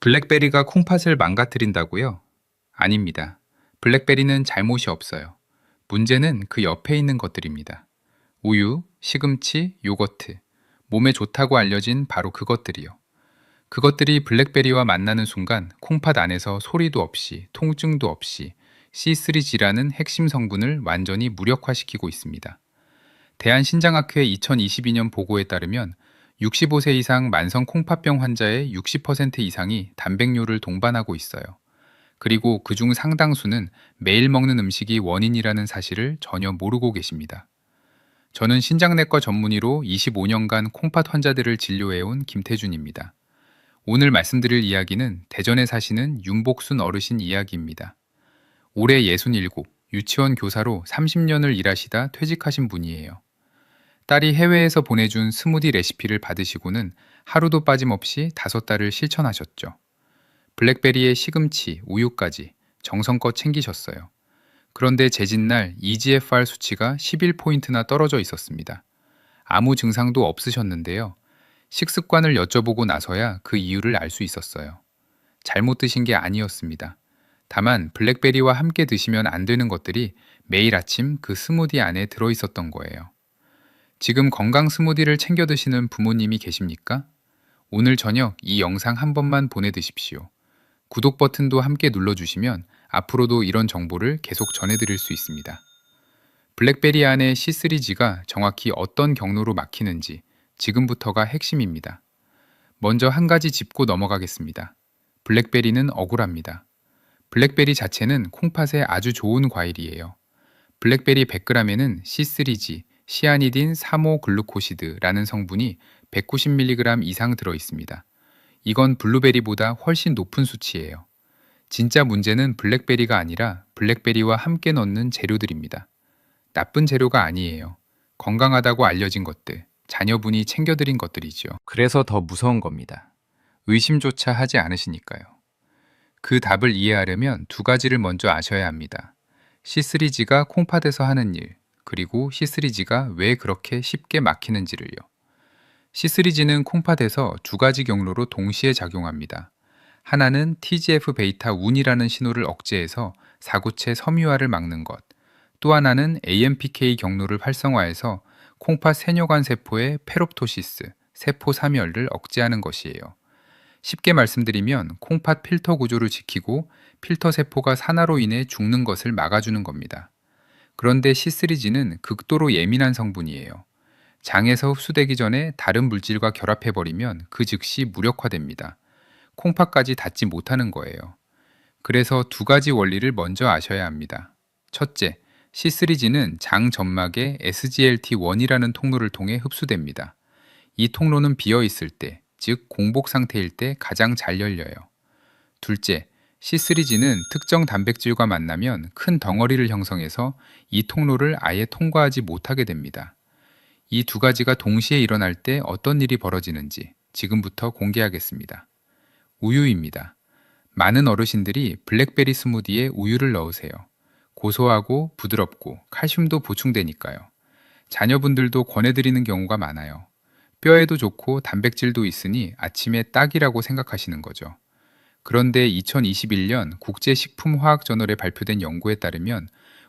블랙베리가 콩팥을 망가뜨린다고요? 아닙니다. 블랙베리는 잘못이 없어요. 문제는 그 옆에 있는 것들입니다. 우유, 시금치, 요거트. 몸에 좋다고 알려진 바로 그것들이요. 그것들이 블랙베리와 만나는 순간 콩팥 안에서 소리도 없이, 통증도 없이 C3G라는 핵심 성분을 완전히 무력화시키고 있습니다. 대한신장학회 2022년 보고에 따르면 65세 이상 만성 콩팥병 환자의 60% 이상이 단백뇨를 동반하고 있어요. 그리고 그중 상당수는 매일 먹는 음식이 원인이라는 사실을 전혀 모르고 계십니다. 저는 신장내과 전문의로 25년간 콩팥 환자들을 진료해온 김태준입니다. 오늘 말씀드릴 이야기는 대전에 사시는 윤복순 어르신 이야기입니다. 올해 67, 유치원 교사로 30년을 일하시다 퇴직하신 분이에요. 딸이 해외에서 보내준 스무디 레시피를 받으시고는 하루도 빠짐없이 5달을 실천하셨죠. 블랙베리에 시금치, 우유까지 정성껏 챙기셨어요. 그런데 재진날 EGFR 수치가 11포인트나 떨어져 있었습니다. 아무 증상도 없으셨는데요. 식습관을 여쭤보고 나서야 그 이유를 알 수 있었어요. 잘못 드신 게 아니었습니다. 다만 블랙베리와 함께 드시면 안 되는 것들이 매일 아침 그 스무디 안에 들어 있었던 거예요. 지금 건강 스무디를 챙겨 드시는 부모님이 계십니까? 오늘 저녁 이 영상 한 번만 보내드십시오. 구독 버튼도 함께 눌러주시면 앞으로도 이런 정보를 계속 전해드릴 수 있습니다. 블랙베리 안의 C3G가 정확히 어떤 경로로 막히는지 지금부터가 핵심입니다. 먼저 한 가지 짚고 넘어가겠습니다. 블랙베리는 억울합니다. 블랙베리 자체는 콩팥에 아주 좋은 과일이에요. 블랙베리 100g에는 C3G, 시아니딘 3호 글루코시드라는 성분이 190mg 이상 들어 있습니다. 이건 블루베리보다 훨씬 높은 수치예요. 진짜 문제는 블랙베리가 아니라 블랙베리와 함께 넣는 재료들입니다. 나쁜 재료가 아니에요. 건강하다고 알려진 것들, 자녀분이 챙겨드린 것들이죠. 그래서 더 무서운 겁니다. 의심조차 하지 않으시니까요. 그 답을 이해하려면 두 가지를 먼저 아셔야 합니다. C3G가 콩팥에서 하는 일, 그리고 C3G가 왜 그렇게 쉽게 막히는지를요. C3G는 콩팥에서 두 가지 경로로 동시에 작용합니다. 하나는 TGF-베이타 운이라는 신호를 억제해서 사구체 섬유화를 막는 것, 또 하나는 AMPK 경로를 활성화해서 콩팥 세뇨관 세포의 페롭토시스, 세포 사멸을 억제하는 것이에요. 쉽게 말씀드리면 콩팥 필터 구조를 지키고 필터 세포가 산화로 인해 죽는 것을 막아주는 겁니다. 그런데 C3G는 극도로 예민한 성분이에요. 장에서 흡수되기 전에 다른 물질과 결합해버리면 그 즉시 무력화됩니다. 콩팥까지 닿지 못하는 거예요. 그래서 두 가지 원리를 먼저 아셔야 합니다. 첫째, C3G는 장 점막의 SGLT1이라는 통로를 통해 흡수됩니다. 이 통로는 비어 있을 때, 즉 공복 상태일 때 가장 잘 열려요. 둘째, C3G는 특정 단백질과 만나면 큰 덩어리를 형성해서 이 통로를 아예 통과하지 못하게 됩니다. 이 두 가지가 동시에 일어날 때 어떤 일이 벌어지는지 지금부터 공개하겠습니다. 우유입니다. 많은 어르신들이 블랙베리 스무디에 우유를 넣으세요. 고소하고 부드럽고 칼슘도 보충되니까요. 자녀분들도 권해드리는 경우가 많아요. 뼈에도 좋고 단백질도 있으니 아침에 딱이라고 생각하시는 거죠. 그런데 2021년 국제식품화학저널에 발표된 연구에 따르면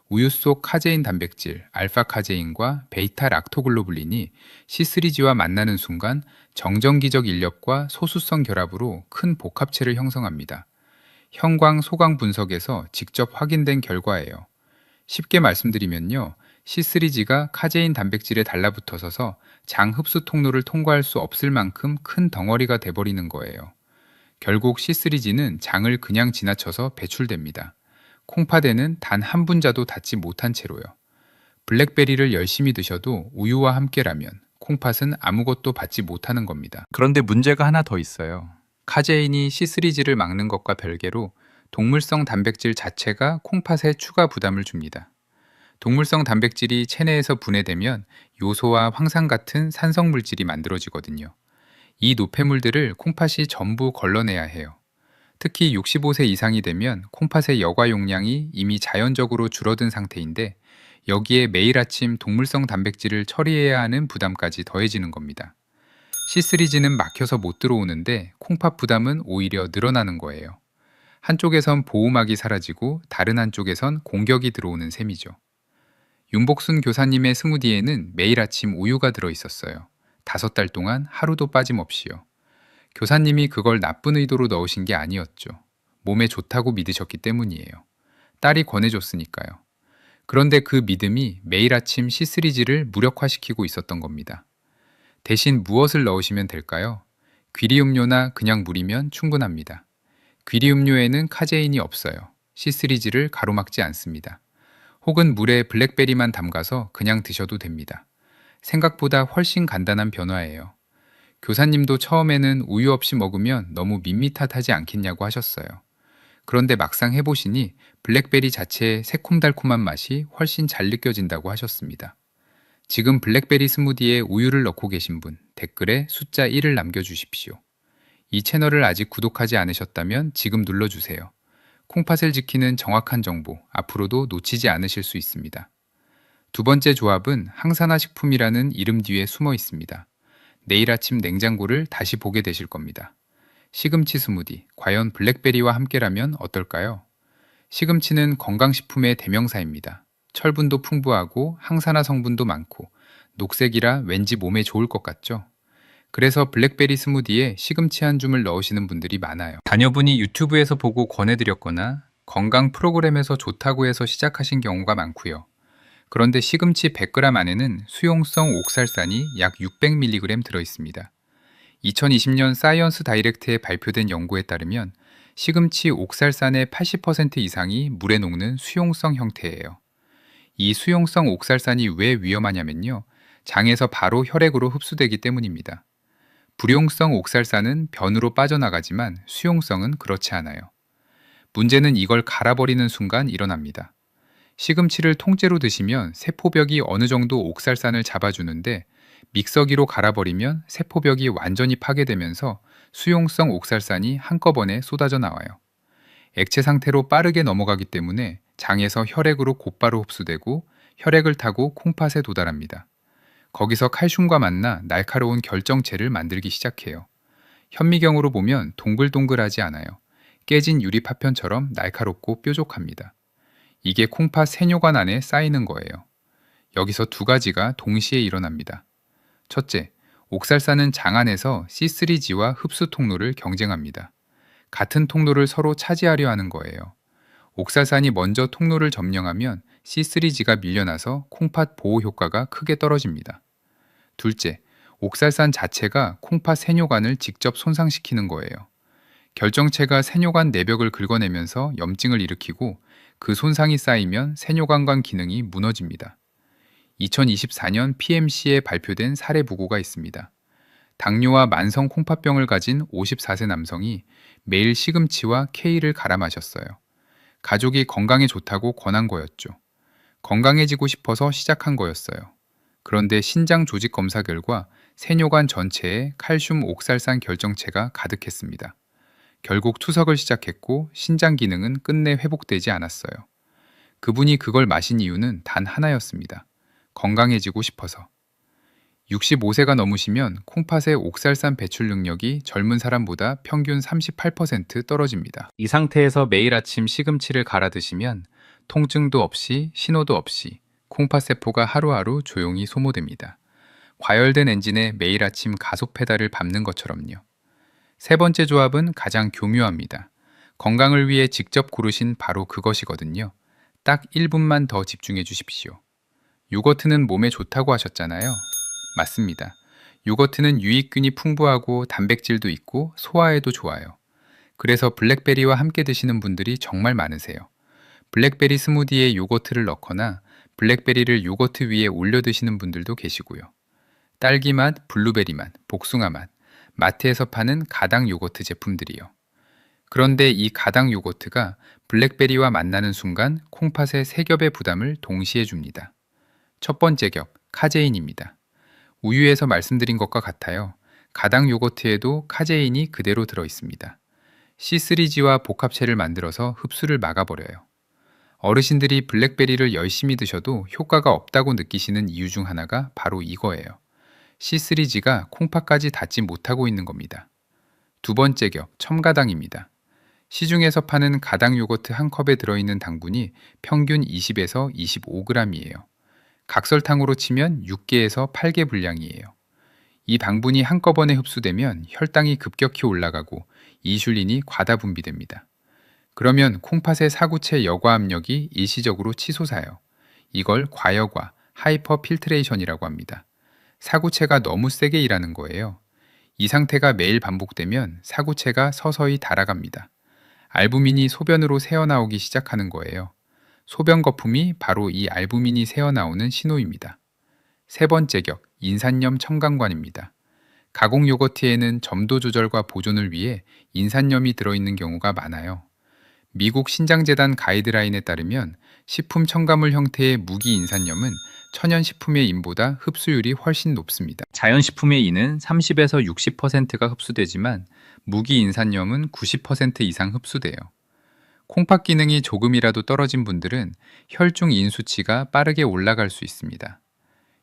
우유 속 카제인 단백질, 알파카제인과 베이타락토글로불린이 C3G와 만나는 순간 정전기적 인력과 소수성 결합으로 큰 복합체를 형성합니다. 형광, 소광 분석에서 직접 확인된 결과예요. 쉽게 말씀드리면요. C3G가 카제인 단백질에 달라붙어서서 장 흡수 통로를 통과할 수 없을 만큼 큰 덩어리가 돼버리는 거예요. 결국 C3G는 장을 그냥 지나쳐서 배출됩니다. 콩팥에는 단 한 분자도 닿지 못한 채로요. 블랙베리를 열심히 드셔도 우유와 함께라면 콩팥은 아무것도 받지 못하는 겁니다. 그런데 문제가 하나 더 있어요. 카제인이 C3G를 막는 것과 별개로 동물성 단백질 자체가 콩팥에 추가 부담을 줍니다. 동물성 단백질이 체내에서 분해되면 요소와 황산 같은 산성 물질이 만들어지거든요. 이 노폐물들을 콩팥이 전부 걸러내야 해요. 특히 65세 이상이 되면 콩팥의 여과 용량이 이미 자연적으로 줄어든 상태인데 여기에 매일 아침 동물성 단백질을 처리해야 하는 부담까지 더해지는 겁니다. C3G는 막혀서 못 들어오는데 콩팥 부담은 오히려 늘어나는 거예요. 한쪽에선 보호막이 사라지고 다른 한쪽에선 공격이 들어오는 셈이죠. 윤복순 교사님의 스무디에는 매일 아침 우유가 들어 있었어요. 5달 동안 하루도 빠짐없이요. 교사님이 그걸 나쁜 의도로 넣으신 게 아니었죠. 몸에 좋다고 믿으셨기 때문이에요. 딸이 권해줬으니까요. 그런데 그 믿음이 매일 아침 C3G를 무력화시키고 있었던 겁니다. 대신 무엇을 넣으시면 될까요? 귀리 음료나 그냥 물이면 충분합니다. 귀리 음료에는 카제인이 없어요. C3G를 가로막지 않습니다. 혹은 물에 블랙베리만 담가서 그냥 드셔도 됩니다. 생각보다 훨씬 간단한 변화예요. 교사님도 처음에는 우유 없이 먹으면 너무 밋밋하지 않겠냐고 하셨어요. 그런데 막상 해보시니 블랙베리 자체의 새콤달콤한 맛이 훨씬 잘 느껴진다고 하셨습니다. 지금 블랙베리 스무디에 우유를 넣고 계신 분, 댓글에 숫자 1을 남겨주십시오. 이 채널을 아직 구독하지 않으셨다면 지금 눌러주세요. 콩팥을 지키는 정확한 정보, 앞으로도 놓치지 않으실 수 있습니다. 두 번째 조합은 항산화식품이라는 이름 뒤에 숨어 있습니다. 내일 아침 냉장고를 다시 보게 되실 겁니다. 시금치 스무디, 과연 블랙베리와 함께라면 어떨까요? 시금치는 건강식품의 대명사입니다. 철분도 풍부하고 항산화 성분도 많고 녹색이라 왠지 몸에 좋을 것 같죠? 그래서 블랙베리 스무디에 시금치 한 줌을 넣으시는 분들이 많아요. 자녀분이 유튜브에서 보고 권해드렸거나 건강 프로그램에서 좋다고 해서 시작하신 경우가 많고요. 그런데 시금치 100g 안에는 수용성 옥살산이 약 600mg 들어있습니다. 2020년 사이언스 다이렉트에 발표된 연구에 따르면 시금치 옥살산의 80% 이상이 물에 녹는 수용성 형태예요. 이 수용성 옥살산이 왜 위험하냐면요. 장에서 바로 혈액으로 흡수되기 때문입니다. 불용성 옥살산은 변으로 빠져나가지만 수용성은 그렇지 않아요. 문제는 이걸 갈아버리는 순간 일어납니다. 시금치를 통째로 드시면 세포벽이 어느 정도 옥살산을 잡아주는데 믹서기로 갈아버리면 세포벽이 완전히 파괴되면서 수용성 옥살산이 한꺼번에 쏟아져 나와요. 액체 상태로 빠르게 넘어가기 때문에 장에서 혈액으로 곧바로 흡수되고 혈액을 타고 콩팥에 도달합니다. 거기서 칼슘과 만나 날카로운 결정체를 만들기 시작해요. 현미경으로 보면 동글동글하지 않아요. 깨진 유리 파편처럼 날카롭고 뾰족합니다. 이게 콩팥 세뇨관 안에 쌓이는 거예요. 여기서 두 가지가 동시에 일어납니다. 첫째, 옥살산은 장 안에서 C3G와 흡수 통로를 경쟁합니다. 같은 통로를 서로 차지하려 하는 거예요. 옥살산이 먼저 통로를 점령하면 C3G가 밀려나서 콩팥 보호 효과가 크게 떨어집니다. 둘째, 옥살산 자체가 콩팥 세뇨관을 직접 손상시키는 거예요. 결정체가 세뇨관 내벽을 긁어내면서 염증을 일으키고 그 손상이 쌓이면 세뇨관관 기능이 무너집니다. 2024년 PMC에 발표된 사례 보고가 있습니다. 당뇨와 만성 콩팥병을 가진 54세 남성이 매일 시금치와 K를 갈아 마셨어요. 가족이 건강에 좋다고 권한 거였죠. 건강해지고 싶어서 시작한 거였어요. 그런데 신장 조직 검사 결과 세뇨관 전체에 칼슘 옥살산 결정체가 가득했습니다. 결국 투석을 시작했고 신장 기능은 끝내 회복되지 않았어요. 그분이 그걸 마신 이유는 단 하나였습니다. 건강해지고 싶어서. 65세가 넘으시면 콩팥의 옥살산 배출 능력이 젊은 사람보다 평균 38% 떨어집니다. 이 상태에서 매일 아침 시금치를 갈아 드시면 통증도 없이 신호도 없이 콩팥 세포가 하루하루 조용히 소모됩니다. 과열된 엔진에 매일 아침 가속 페달을 밟는 것처럼요. 세 번째 조합은 가장 교묘합니다. 건강을 위해 직접 고르신 바로 그것이거든요. 딱 1분만 더 집중해 주십시오. 요거트는 몸에 좋다고 하셨잖아요. 맞습니다. 요거트는 유익균이 풍부하고 단백질도 있고 소화에도 좋아요. 그래서 블랙베리와 함께 드시는 분들이 정말 많으세요. 블랙베리 스무디에 요거트를 넣거나 블랙베리를 요거트 위에 올려 드시는 분들도 계시고요. 딸기 맛, 블루베리 맛, 복숭아 맛, 마트에서 파는 가당 요거트 제품들이요. 그런데 이 가당 요거트가 블랙베리와 만나는 순간 콩팥의 세 겹의 부담을 동시에 줍니다. 첫 번째 겹, 카제인입니다. 우유에서 말씀드린 것과 같아요. 가당 요거트에도 카제인이 그대로 들어 있습니다. C3G와 복합체를 만들어서 흡수를 막아버려요. 어르신들이 블랙베리를 열심히 드셔도 효과가 없다고 느끼시는 이유 중 하나가 바로 이거예요. C3G가 콩팥까지 닿지 못하고 있는 겁니다. 두 번째 격, 첨가당입니다. 시중에서 파는 가당 요거트 한 컵에 들어있는 당분이 평균 20에서 25g이에요. 각설탕으로 치면 6개에서 8개 분량이에요. 이 당분이 한꺼번에 흡수되면 혈당이 급격히 올라가고 이슐린이 과다 분비됩니다. 그러면 콩팥의 사구체 여과 압력이 일시적으로 치솟아요. 이걸 과여과, 하이퍼 필트레이션이라고 합니다. 사구체가 너무 세게 일하는 거예요. 이 상태가 매일 반복되면 사구체가 서서히 닳아갑니다. 알부민이 소변으로 새어나오기 시작하는 거예요. 소변 거품이 바로 이 알부민이 새어나오는 신호입니다. 세 번째 격, 인산염 첨가관입니다. 가공 요거트에는 점도 조절과 보존을 위해 인산염이 들어있는 경우가 많아요. 미국 신장재단 가이드라인에 따르면 식품 첨가물 형태의 무기 인산염은 천연식품의 인보다 흡수율이 훨씬 높습니다. 자연식품의 인은 30에서 60%가 흡수되지만 무기 인산염은 90% 이상 흡수돼요. 콩팥 기능이 조금이라도 떨어진 분들은 혈중인 수치가 빠르게 올라갈 수 있습니다.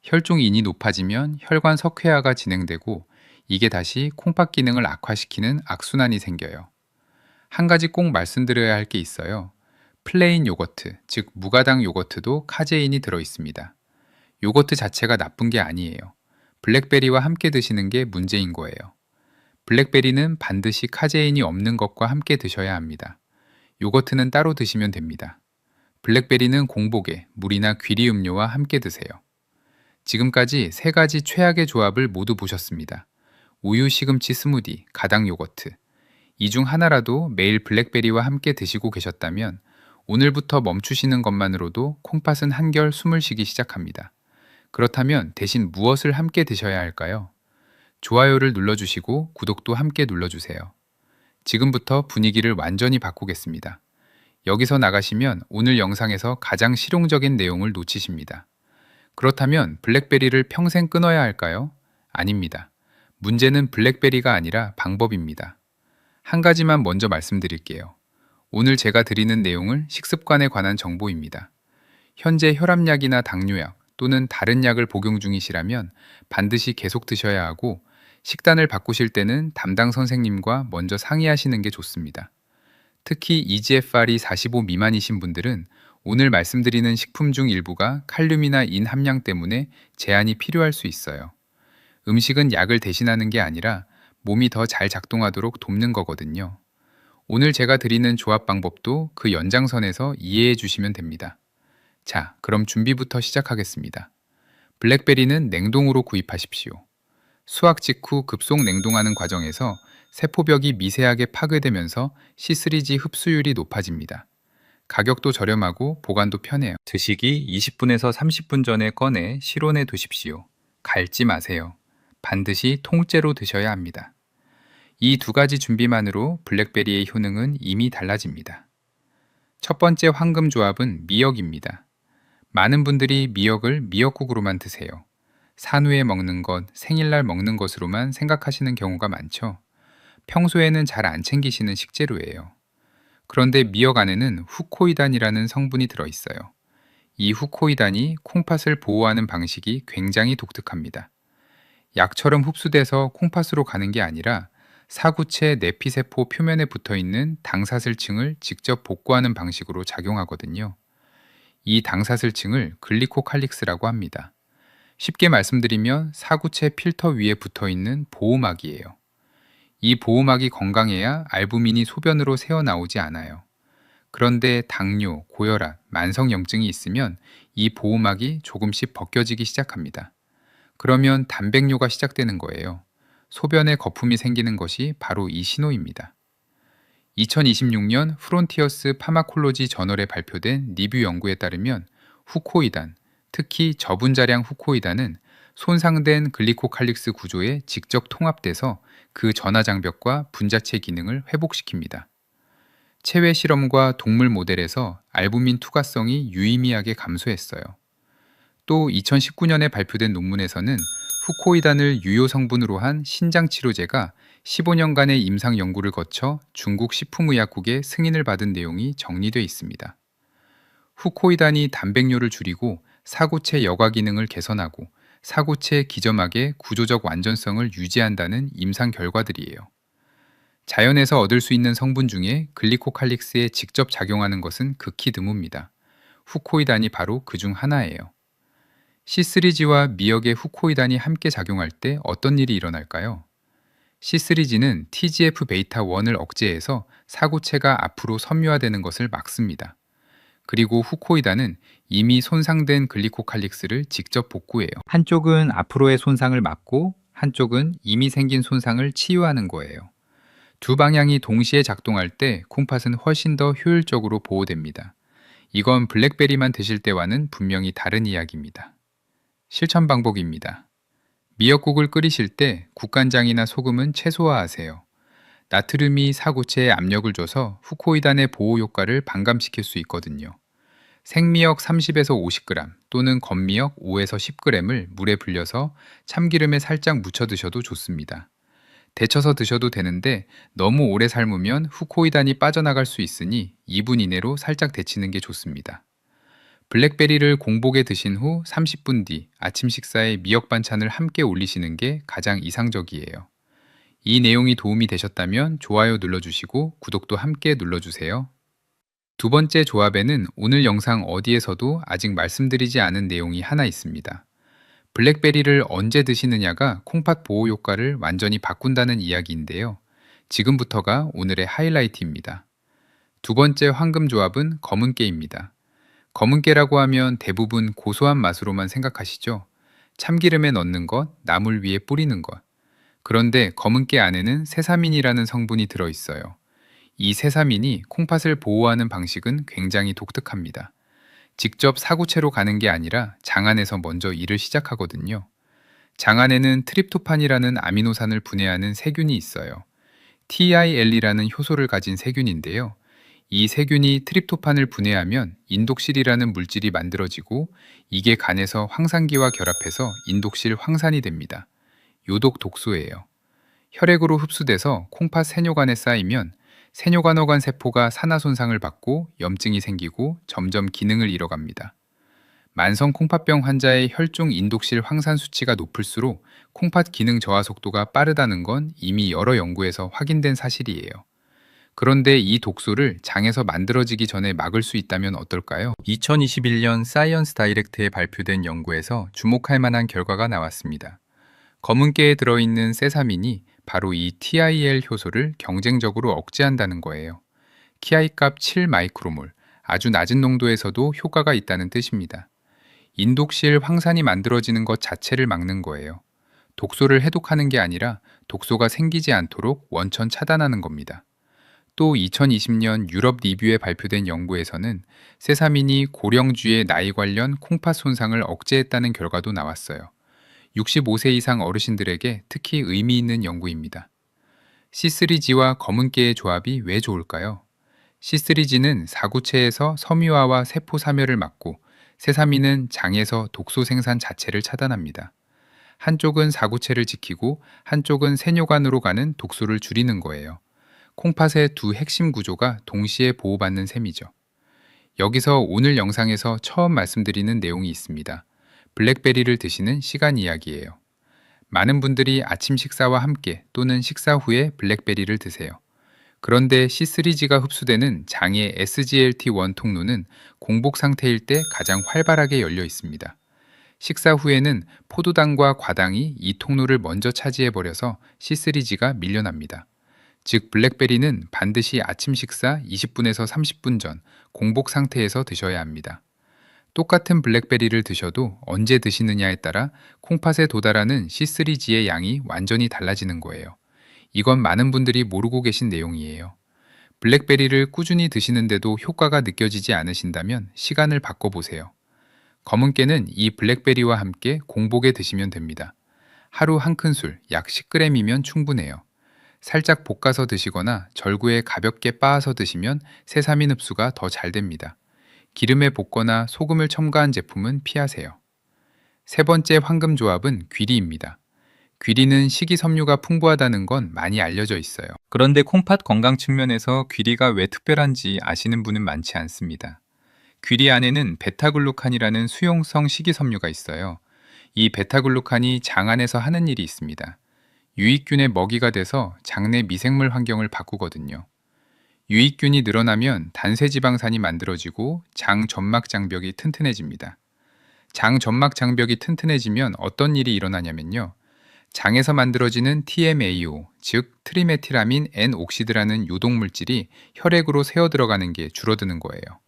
혈중인이 높아지면 혈관 석회화가 진행되고 이게 다시 콩팥 기능을 악화시키는 악순환이 생겨요. 한 가지 꼭 말씀드려야 할 게 있어요. 플레인 요거트, 즉 무가당 요거트도 카제인이 들어 있습니다. 요거트 자체가 나쁜 게 아니에요. 블랙베리와 함께 드시는 게 문제인 거예요. 블랙베리는 반드시 카제인이 없는 것과 함께 드셔야 합니다. 요거트는 따로 드시면 됩니다. 블랙베리는 공복에 물이나 귀리 음료와 함께 드세요. 지금까지 세 가지 최악의 조합을 모두 보셨습니다. 우유 시금치 스무디, 가당 요거트. 이 중 하나라도 매일 블랙베리와 함께 드시고 계셨다면 오늘부터 멈추시는 것만으로도 콩팥은 한결 숨을 쉬기 시작합니다. 그렇다면 대신 무엇을 함께 드셔야 할까요? 좋아요를 눌러주시고 구독도 함께 눌러주세요. 지금부터 분위기를 완전히 바꾸겠습니다. 여기서 나가시면 오늘 영상에서 가장 실용적인 내용을 놓치십니다. 그렇다면 블랙베리를 평생 끊어야 할까요? 아닙니다. 문제는 블랙베리가 아니라 방법입니다. 한 가지만 먼저 말씀드릴게요. 오늘 제가 드리는 내용은 식습관에 관한 정보입니다. 현재 혈압약이나 당뇨약 또는 다른 약을 복용 중이시라면 반드시 계속 드셔야 하고 식단을 바꾸실 때는 담당 선생님과 먼저 상의하시는 게 좋습니다. 특히 EGFR이 45 미만이신 분들은 오늘 말씀드리는 식품 중 일부가 칼륨이나 인 함량 때문에 제한이 필요할 수 있어요. 음식은 약을 대신하는 게 아니라 몸이 더 잘 작동하도록 돕는 거거든요. 오늘 제가 드리는 조합 방법도 그 연장선에서 이해해 주시면 됩니다. 자, 그럼 준비부터 시작하겠습니다. 블랙베리는 냉동으로 구입하십시오. 수확 직후 급속 냉동하는 과정에서 세포벽이 미세하게 파괴되면서 C3G 흡수율이 높아집니다. 가격도 저렴하고 보관도 편해요. 드시기 20분에서 30분 전에 꺼내 실온에 두십시오. 갈지 마세요. 반드시 통째로 드셔야 합니다. 이 두 가지 준비만으로 블랙베리의 효능은 이미 달라집니다. 첫 번째 황금 조합은 미역입니다. 많은 분들이 미역을 미역국으로만 드세요. 산후에 먹는 것, 생일날 먹는 것으로만 생각하시는 경우가 많죠. 평소에는 잘 안 챙기시는 식재료예요. 그런데 미역 안에는 후코이단이라는 성분이 들어있어요. 이 후코이단이 콩팥을 보호하는 방식이 굉장히 독특합니다. 약처럼 흡수돼서 콩팥으로 가는 게 아니라 사구체 내피세포 표면에 붙어있는 당사슬층을 직접 복구하는 방식으로 작용하거든요. 이 당사슬층을 글리코칼릭스라고 합니다. 쉽게 말씀드리면 사구체 필터 위에 붙어있는 보호막이에요. 이 보호막이 건강해야 알부민이 소변으로 새어나오지 않아요. 그런데 당뇨, 고혈압, 만성염증이 있으면 이 보호막이 조금씩 벗겨지기 시작합니다. 그러면 단백뇨가 시작되는 거예요. 소변에 거품이 생기는 것이 바로 이 신호입니다. 2026년 프론티어스 파마콜로지 저널에 발표된 리뷰 연구에 따르면 후코이단, 특히 저분자량 후코이단은 손상된 글리코칼릭스 구조에 직접 통합돼서 그 전하장벽과 분자체 기능을 회복시킵니다. 체외 실험과 동물 모델에서 알부민 투과성이 유의미하게 감소했어요. 또 2019년에 발표된 논문에서는 후코이단을 유효 성분으로 한 신장치료제가 15년간의 임상 연구를 거쳐 중국 식품의약국의 승인을 받은 내용이 정리되어 있습니다. 후코이단이 단백뇨를 줄이고 사구체 여과 기능을 개선하고 사고체 기점막의 구조적 완전성을 유지한다는 임상 결과들이에요. 자연에서 얻을 수 있는 성분 중에 글리코칼릭스에 직접 작용하는 것은 극히 드뭅니다. 후코이단이 바로 그 중 하나예요. C3G와 미역의 후코이단이 함께 작용할 때 어떤 일이 일어날까요? C3G는 TGF-β1을 억제해서 사고체가 앞으로 섬유화되는 것을 막습니다. 그리고 후코이단은 이미 손상된 글리코칼릭스를 직접 복구해요. 한쪽은 앞으로의 손상을 막고 한쪽은 이미 생긴 손상을 치유하는 거예요. 두 방향이 동시에 작동할 때 콩팥은 훨씬 더 효율적으로 보호됩니다. 이건 블랙베리만 드실 때와는 분명히 다른 이야기입니다. 실천 방법입니다. 미역국을 끓이실 때 국간장이나 소금은 최소화하세요. 나트륨이 사고체에 압력을 줘서 후코이단의 보호 효과를 반감시킬 수 있거든요. 생미역 30에서 50g 또는 건미역 5에서 10g을 물에 불려서 참기름에 살짝 묻혀 드셔도 좋습니다. 데쳐서 드셔도 되는데 너무 오래 삶으면 후코이단이 빠져나갈 수 있으니 2분 이내로 살짝 데치는 게 좋습니다. 블랙베리를 공복에 드신 후 30분 뒤 아침 식사에 미역 반찬을 함께 올리시는 게 가장 이상적이에요. 이 내용이 도움이 되셨다면 좋아요 눌러주시고 구독도 함께 눌러주세요. 두 번째 조합에는 오늘 영상 어디에서도 아직 말씀드리지 않은 내용이 하나 있습니다. 블랙베리를 언제 드시느냐가 콩팥 보호 효과를 완전히 바꾼다는 이야기인데요. 지금부터가 오늘의 하이라이트입니다. 두 번째 황금 조합은 검은깨입니다. 검은깨라고 하면 대부분 고소한 맛으로만 생각하시죠? 참기름에 넣는 것, 나물 위에 뿌리는 것. 그런데 검은깨 안에는 세사민이라는 성분이 들어있어요. 이 세사민이 콩팥을 보호하는 방식은 굉장히 독특합니다. 직접 사구체로 가는 게 아니라 장 안에서 먼저 일을 시작하거든요. 장 안에는 트립토판이라는 아미노산을 분해하는 세균이 있어요. TIL이라는 효소를 가진 세균인데요. 이 세균이 트립토판을 분해하면 인독실이라는 물질이 만들어지고 이게 간에서 황산기와 결합해서 인독실 황산이 됩니다. 요독 독소예요. 혈액으로 흡수돼서 콩팥 세뇨관에 쌓이면 세뇨관어관 세포가 산화 손상을 받고 염증이 생기고 점점 기능을 잃어갑니다. 만성 콩팥병 환자의 혈중 인독실 황산 수치가 높을수록 콩팥 기능 저하 속도가 빠르다는 건 이미 여러 연구에서 확인된 사실이에요. 그런데 이 독소를 장에서 만들어지기 전에 막을 수 있다면 어떨까요? 2021년 사이언스 다이렉트에 발표된 연구에서 주목할 만한 결과가 나왔습니다. 검은깨에 들어있는 세사민이 바로 이 TIL 효소를 경쟁적으로 억제한다는 거예요. KI 값 7 마이크로몰, 아주 낮은 농도에서도 효과가 있다는 뜻입니다. 인독실 황산이 만들어지는 것 자체를 막는 거예요. 독소를 해독하는 게 아니라 독소가 생기지 않도록 원천 차단하는 겁니다. 또 2020년 유럽 리뷰에 발표된 연구에서는 세사민이 고령주의 나이 관련 콩팥 손상을 억제했다는 결과도 나왔어요. 65세 이상 어르신들에게 특히 의미 있는 연구입니다. C3G와 검은깨의 조합이 왜 좋을까요? C3G는 사구체에서 섬유화와 세포 사멸을 막고 세사민은 장에서 독소 생산 자체를 차단합니다. 한쪽은 사구체를 지키고 한쪽은 세뇨관으로 가는 독소를 줄이는 거예요. 콩팥의 두 핵심 구조가 동시에 보호받는 셈이죠. 여기서 오늘 영상에서 처음 말씀드리는 내용이 있습니다. 블랙베리를 드시는 시간 이야기예요. 많은 분들이 아침 식사와 함께 또는 식사 후에 블랙베리를 드세요. 그런데 C3G가 흡수되는 장의 SGLT1 통로는 공복 상태일 때 가장 활발하게 열려 있습니다. 식사 후에는 포도당과 과당이 이 통로를 먼저 차지해버려서 C3G가 밀려납니다. 즉 블랙베리는 반드시 아침 식사 20분에서 30분 전 공복 상태에서 드셔야 합니다. 똑같은 블랙베리를 드셔도 언제 드시느냐에 따라 콩팥에 도달하는 C3G의 양이 완전히 달라지는 거예요. 이건 많은 분들이 모르고 계신 내용이에요. 블랙베리를 꾸준히 드시는데도 효과가 느껴지지 않으신다면 시간을 바꿔보세요. 검은깨는 이 블랙베리와 함께 공복에 드시면 됩니다. 하루 한 큰술, 약 10g이면 충분해요. 살짝 볶아서 드시거나 절구에 가볍게 빻아서 드시면 세사민 흡수가 더 잘 됩니다. 기름에 볶거나 소금을 첨가한 제품은 피하세요. 세 번째 황금 조합은 귀리입니다. 귀리는 식이섬유가 풍부하다는 건 많이 알려져 있어요. 그런데 콩팥 건강 측면에서 귀리가 왜 특별한지 아시는 분은 많지 않습니다. 귀리 안에는 베타글루칸이라는 수용성 식이섬유가 있어요. 이 베타글루칸이 장 안에서 하는 일이 있습니다. 유익균의 먹이가 돼서 장내 미생물 환경을 바꾸거든요. 유익균이 늘어나면 단세지방산이 만들어지고 장 점막 장벽이 튼튼해집니다. 장 점막 장벽이 튼튼해지면 어떤 일이 일어나냐면요. 장에서 만들어지는 TMAO, 즉 트리메틸아민 N옥시드라는 요독 물질이 혈액으로 새어 들어가는 게 줄어드는 거예요.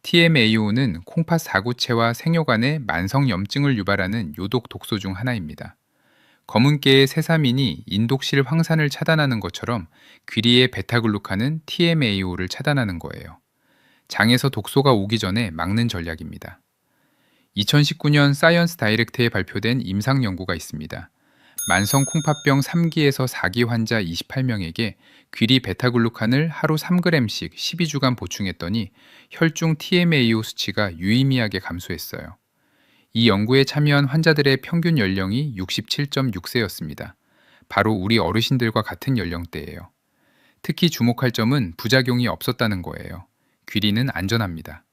TMAO는 콩팥 사구체와 생효관에 만성 염증을 유발하는 요독 독소 중 하나입니다. 검은깨의 세사민이 인독실 황산을 차단하는 것처럼 귀리의 베타글루칸은 TMAO를 차단하는 거예요. 장에서 독소가 오기 전에 막는 전략입니다. 2019년 사이언스 다이렉트에 발표된 임상 연구가 있습니다. 만성 콩팥병 3기에서 4기 환자 28명에게 귀리 베타글루칸을 하루 3g씩 12주간 보충했더니 혈중 TMAO 수치가 유의미하게 감소했어요. 이 연구에 참여한 환자들의 평균 연령이 67.6세였습니다. 바로 우리 어르신들과 같은 연령대예요. 특히 주목할 점은 부작용이 없었다는 거예요. 귀리는 안전합니다.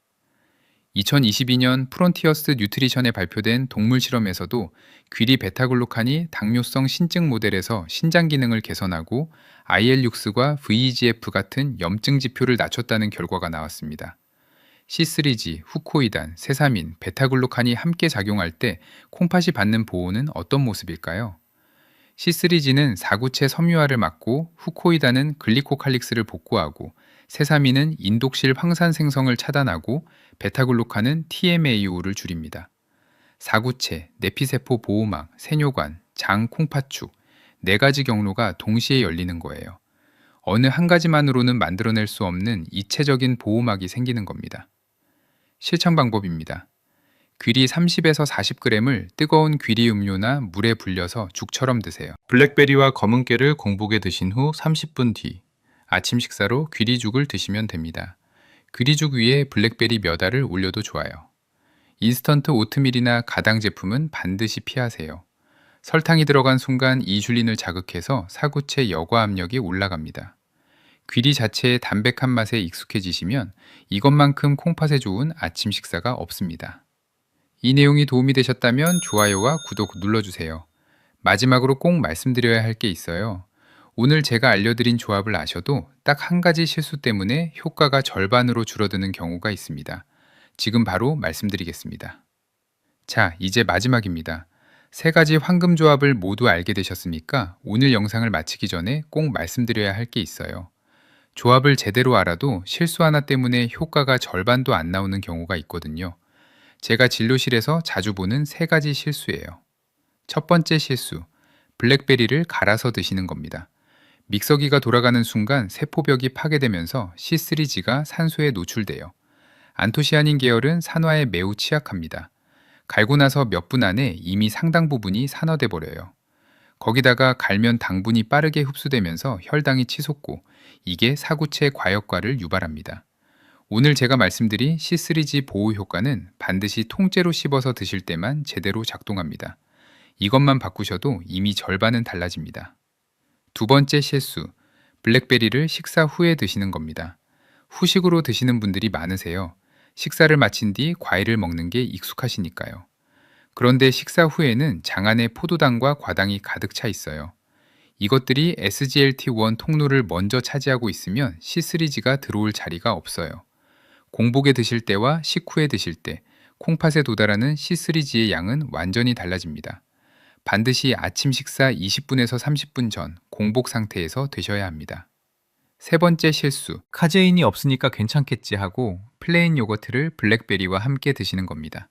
2022년 프론티어스 뉴트리션에 발표된 동물 실험에서도 귀리 베타글루칸이 당뇨성 신증 모델에서 신장 기능을 개선하고 IL-6과 VEGF 같은 염증 지표를 낮췄다는 결과가 나왔습니다. C3G, 후코이단, 세사민, 베타글루칸이 함께 작용할 때 콩팥이 받는 보호는 어떤 모습일까요? C3G는 사구체 섬유화를 막고 후코이단은 글리코칼릭스를 복구하고 세사민은 인독실 황산 생성을 차단하고 베타글루칸은 TMAO를 줄입니다. 사구체, 내피세포 보호막, 세뇨관, 장 콩팥축 네 가지 경로가 동시에 열리는 거예요. 어느 한 가지만으로는 만들어낼 수 없는 이체적인 보호막이 생기는 겁니다. 실천 방법입니다. 귀리 30에서 40g을 뜨거운 귀리 음료나 물에 불려서 죽처럼 드세요. 블랙베리와 검은깨를 공복에 드신 후 30분 뒤 아침 식사로 귀리죽을 드시면 됩니다. 귀리죽 위에 블랙베리 몇 알을 올려도 좋아요. 인스턴트 오트밀이나 가당 제품은 반드시 피하세요. 설탕이 들어간 순간 이슐린을 자극해서 사구체 여과 압력이 올라갑니다. 귀리 자체의 담백한 맛에 익숙해지시면 이것만큼 콩팥에 좋은 아침 식사가 없습니다. 이 내용이 도움이 되셨다면 좋아요와 구독 눌러주세요. 마지막으로 꼭 말씀드려야 할 게 있어요. 오늘 제가 알려드린 조합을 아셔도 딱 한 가지 실수 때문에 효과가 절반으로 줄어드는 경우가 있습니다. 지금 바로 말씀드리겠습니다. 자, 이제 마지막입니다. 세 가지 황금 조합을 모두 알게 되셨으니까 오늘 영상을 마치기 전에 꼭 말씀드려야 할 게 있어요. 조합을 제대로 알아도 실수 하나 때문에 효과가 절반도 안 나오는 경우가 있거든요. 제가 진료실에서 자주 보는 세 가지 실수예요. 첫 번째 실수, 블랙베리를 갈아서 드시는 겁니다. 믹서기가 돌아가는 순간 세포벽이 파괴되면서 C3G가 산소에 노출돼요. 안토시아닌 계열은 산화에 매우 취약합니다. 갈고 나서 몇 분 안에 이미 상당 부분이 산화돼 버려요. 거기다가 갈면 당분이 빠르게 흡수되면서 혈당이 치솟고 이게 사구체 과역과를 유발합니다. 오늘 제가 말씀드린 C3G 보호 효과는 반드시 통째로 씹어서 드실 때만 제대로 작동합니다. 이것만 바꾸셔도 이미 절반은 달라집니다. 두 번째 실수, 블랙베리를 식사 후에 드시는 겁니다. 후식으로 드시는 분들이 많으세요. 식사를 마친 뒤 과일을 먹는 게 익숙하시니까요. 그런데 식사 후에는 장 안에 포도당과 과당이 가득 차 있어요. 이것들이 SGLT1 통로를 먼저 차지하고 있으면 C3G가 들어올 자리가 없어요. 공복에 드실 때와 식후에 드실 때 콩팥에 도달하는 C3G의 양은 완전히 달라집니다. 반드시 아침 식사 20분에서 30분 전 공복 상태에서 드셔야 합니다. 세 번째 실수, 카제인이 없으니까 괜찮겠지 하고 플레인 요거트를 블랙베리와 함께 드시는 겁니다.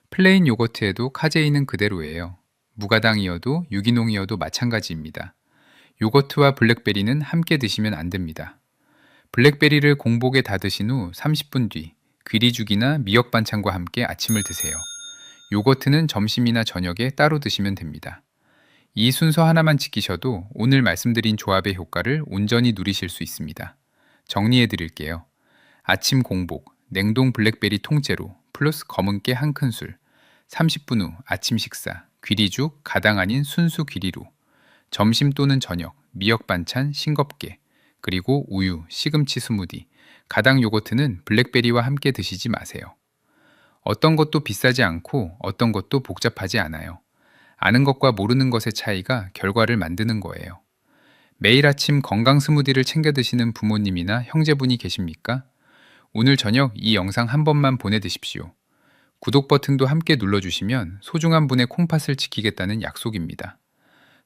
플레인 요거트에도 카제인은 그대로예요. 무가당이어도 유기농이어도 마찬가지입니다. 요거트와 블랙베리는 함께 드시면 안 됩니다. 블랙베리를 공복에 다 드신 후 30분 뒤 귀리죽이나 미역 반찬과 함께 아침을 드세요. 요거트는 점심이나 저녁에 따로 드시면 됩니다. 이 순서 하나만 지키셔도 오늘 말씀드린 조합의 효과를 온전히 누리실 수 있습니다. 정리해 드릴게요. 아침 공복, 냉동 블랙베리 통째로 플러스 검은깨 한 큰술, 30분 후 아침 식사, 귀리죽, 가당 아닌 순수 귀리로, 점심 또는 저녁, 미역 반찬, 싱겁게, 그리고 우유, 시금치 스무디, 가당 요거트는 블랙베리와 함께 드시지 마세요. 어떤 것도 비싸지 않고 어떤 것도 복잡하지 않아요. 아는 것과 모르는 것의 차이가 결과를 만드는 거예요. 매일 아침 건강 스무디를 챙겨 드시는 부모님이나 형제분이 계십니까? 오늘 저녁 이 영상 한 번만 보내드십시오. 구독 버튼도 함께 눌러주시면 소중한 분의 콩팥을 지키겠다는 약속입니다.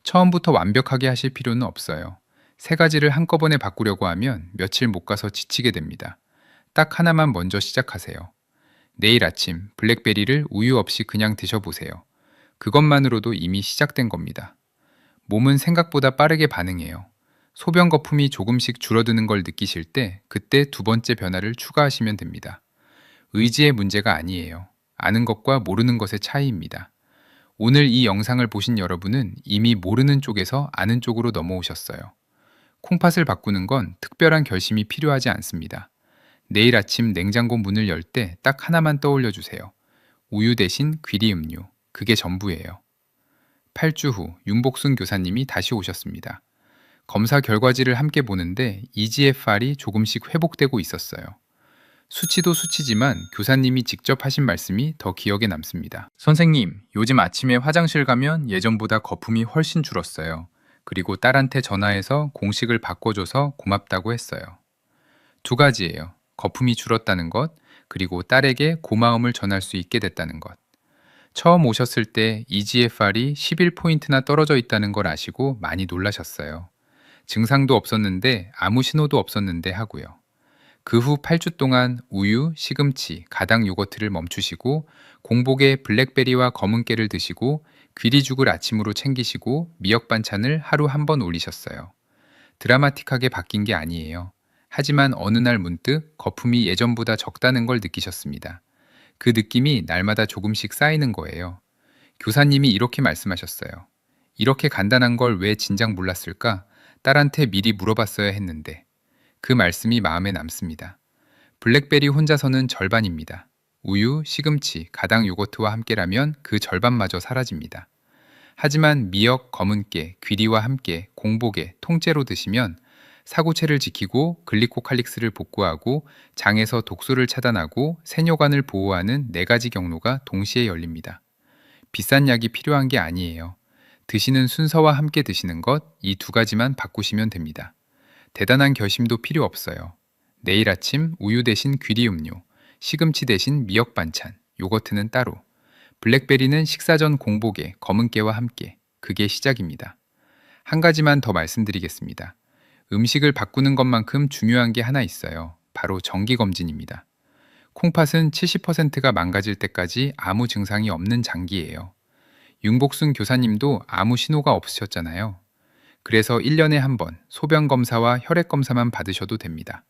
처음부터 완벽하게 하실 필요는 없어요. 세 가지를 한꺼번에 바꾸려고 하면 며칠 못 가서 지치게 됩니다. 딱 하나만 먼저 시작하세요. 내일 아침 블랙베리를 우유 없이 그냥 드셔보세요. 그것만으로도 이미 시작된 겁니다. 몸은 생각보다 빠르게 반응해요. 소변 거품이 조금씩 줄어드는 걸 느끼실 때 그때 두 번째 변화를 추가하시면 됩니다. 의지의 문제가 아니에요. 아는 것과 모르는 것의 차이입니다. 오늘 이 영상을 보신 여러분은 이미 모르는 쪽에서 아는 쪽으로 넘어오셨어요. 콩팥을 바꾸는 건 특별한 결심이 필요하지 않습니다. 내일 아침 냉장고 문을 열 때 딱 하나만 떠올려 주세요. 우유 대신 귀리 음료. 그게 전부예요. 8주 후 윤복순 교사님이 다시 오셨습니다. 검사 결과지를 함께 보는데 EGFR이 조금씩 회복되고 있었어요. 수치도 수치지만 교사님이 직접 하신 말씀이 더 기억에 남습니다. 선생님, 요즘 아침에 화장실 가면 예전보다 거품이 훨씬 줄었어요. 그리고 딸한테 전화해서 공식을 바꿔줘서 고맙다고 했어요. 두 가지예요. 거품이 줄었다는 것, 그리고 딸에게 고마움을 전할 수 있게 됐다는 것. 처음 오셨을 때 EGFR이 11포인트나 떨어져 있다는 걸 아시고 많이 놀라셨어요. 증상도 없었는데 아무 신호도 없었는데 하고요. 그 후 8주 동안 우유, 시금치, 가당 요거트를 멈추시고 공복에 블랙베리와 검은깨를 드시고 귀리죽을 아침으로 챙기시고 미역 반찬을 하루 한 번 올리셨어요. 드라마틱하게 바뀐 게 아니에요. 하지만 어느 날 문득 거품이 예전보다 적다는 걸 느끼셨습니다. 그 느낌이 날마다 조금씩 쌓이는 거예요. 교사님이 이렇게 말씀하셨어요. 이렇게 간단한 걸 왜 진작 몰랐을까? 딸한테 미리 물어봤어야 했는데. 그 말씀이 마음에 남습니다. 블랙베리 혼자서는 절반입니다. 우유, 시금치, 가당 요거트와 함께라면 그 절반마저 사라집니다. 하지만 미역, 검은깨, 귀리와 함께 공복에 통째로 드시면 사고체를 지키고 글리코칼릭스를 복구하고 장에서 독소를 차단하고 세뇨관을 보호하는 4가지 경로가 동시에 열립니다. 비싼 약이 필요한 게 아니에요. 드시는 순서와 함께 드시는 것, 이 2가지만 바꾸시면 됩니다. 대단한 결심도 필요 없어요. 내일 아침 우유 대신 귀리 음료, 시금치 대신 미역 반찬, 요거트는 따로, 블랙베리는 식사 전 공복에 검은깨와 함께, 그게 시작입니다. 한 가지만 더 말씀드리겠습니다. 음식을 바꾸는 것만큼 중요한 게 하나 있어요. 바로 정기검진입니다. 콩팥은 70%가 망가질 때까지 아무 증상이 없는 장기예요. 윤복순 교사님도 아무 신호가 없으셨잖아요. 그래서 1년에 한 번 소변 검사와 혈액 검사만 받으셔도 됩니다.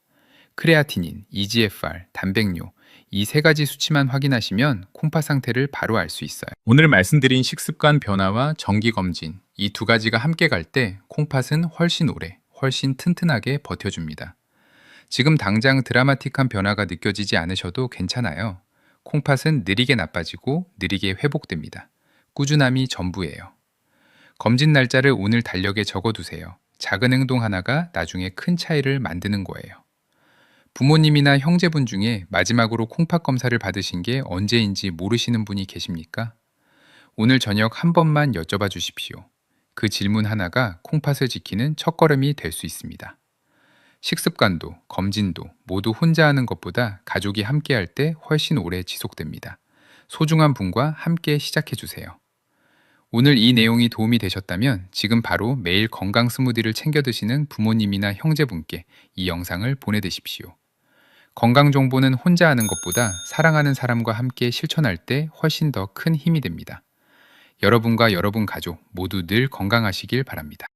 크레아티닌, EGFR, 단백뇨, 이 3가지 수치만 확인하시면 콩팥 상태를 바로 알 수 있어요. 오늘 말씀드린 식습관 변화와 정기검진, 이 2가지가 함께 갈 때 콩팥은 훨씬 오래, 훨씬 튼튼하게 버텨줍니다. 지금 당장 드라마틱한 변화가 느껴지지 않으셔도 괜찮아요. 콩팥은 느리게 나빠지고 느리게 회복됩니다. 꾸준함이 전부예요. 검진 날짜를 오늘 달력에 적어두세요. 작은 행동 하나가 나중에 큰 차이를 만드는 거예요. 부모님이나 형제분 중에 마지막으로 콩팥 검사를 받으신 게 언제인지 모르시는 분이 계십니까? 오늘 저녁 한 번만 여쭤봐 주십시오. 그 질문 하나가 콩팥을 지키는 첫걸음이 될 수 있습니다. 식습관도 검진도 모두 혼자 하는 것보다 가족이 함께 할 때 훨씬 오래 지속됩니다. 소중한 분과 함께 시작해 주세요. 오늘 이 내용이 도움이 되셨다면 지금 바로 매일 건강 스무디를 챙겨 드시는 부모님이나 형제분께 이 영상을 보내드십시오. 건강 정보는 혼자 하는 것보다 사랑하는 사람과 함께 실천할 때 훨씬 더 큰 힘이 됩니다. 여러분과 여러분 가족 모두 늘 건강하시길 바랍니다.